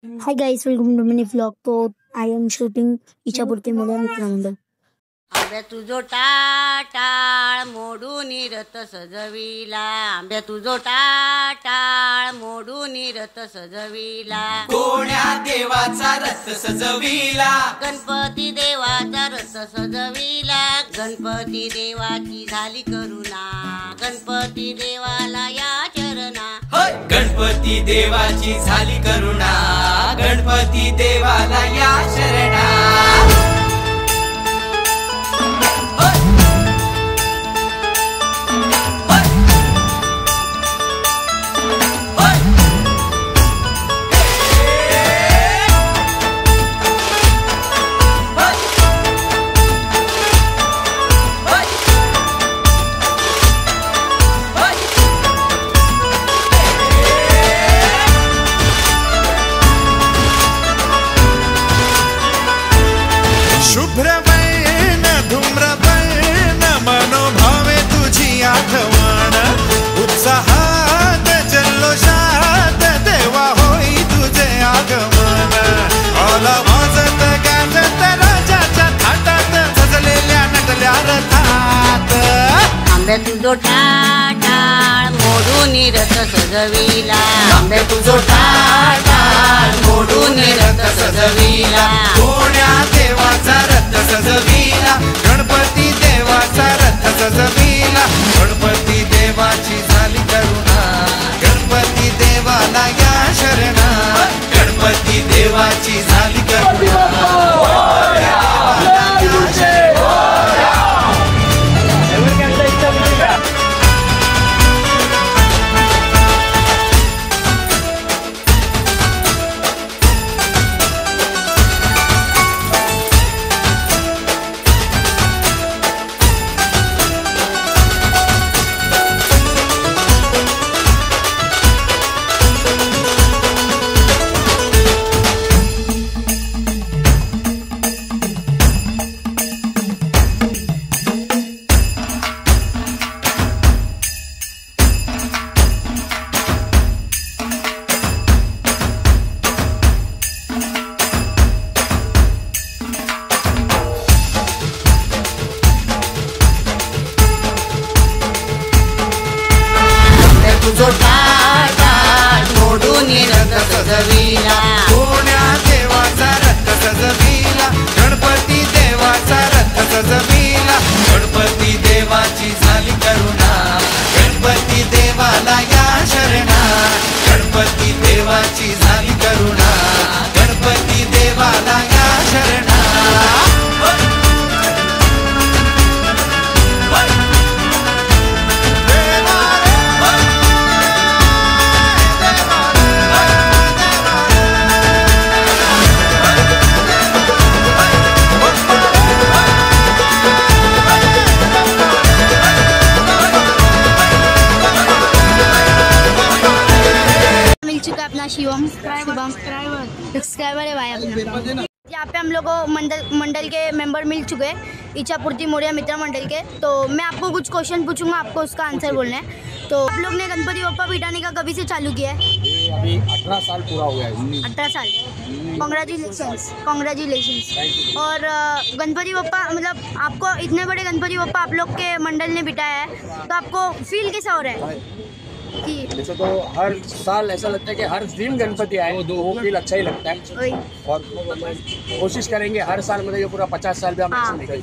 Hi guys, welcome to mini vlog. तो I am shooting इच्छापुरती मुलं मित्रांनो. आंब्या तुझो टाळ मोडून रथ सजविला, आंब्या तुझो टाळ मोडून रथ सजविला, कोण्या देवाचा रथ सजविला, गणपती देवाचा रथ सजविला, गणपती देवाची झाली करुणा, गणपती देवाला या चरणा, गणपती देवाची झाली करुणा, गणपती देवाला या शरणा. शुभ्रवर्ण धूम्रवर्ण मनोभावे तुझी आठवण, उत्साहात जल्लोषात देवा होई तुझे आगमन. आला वाजत गाजत राजाच्या थाटात सजलेल्या नटल्या रथात, आंब्या तुझो टाळ मोडून रथ सजविला, आंब्या तुझो टाळ मोडून रथ सजविला, कोण्या देवाचा रथ सजविला, गणपती देवाचा रथ सजविला, गणपती देवाची झाली करुणा, गणपती देवाला या शरणा, गणपती देवाची झाली करुणा. तुझो टाळ मोडून रथ सजविला, कोण्या देवाचा रथ सजविला, गणपती देवाचा रथ सजविला, गणपती देवाची झाली करुणा, गणपती देवाला या शरणा, गणपती देवाची झाली करुणा, गणपती देवाला या शरणा. अपना शिवम सब्सक्राइबर है भाई अपना. यहाँ पे हम लोग को मंडल के मेंबर मिल चुके हैं, इच्छापुरती मोरिया मित्र मंडल के. तो मैं आपको कुछ क्वेश्चन पूछूंगा, आपको उसका आंसर बोलना है. तो आप लोग ने गणपति बप्पा बिठाने का कभी से चालू किया है? अभी 18 साल पूरा हुआ है. 18 साल. कॉन्ग्रेचुलेशंस. और गणपति बप्पा मतलब आपको इतने बड़े गणपति बप्पा आप लोग के मंडल ने बिठाया है, तो आपको फील कैसा हो रहा है? वैसे तो हर साल ऐसा लगता है कि हर दिन गणपति आए तो वो फील अच्छा ही लगता है, और कोशिश करेंगे हर साल मतलब ये पूरा 50 साल भी हम ऐसे निकल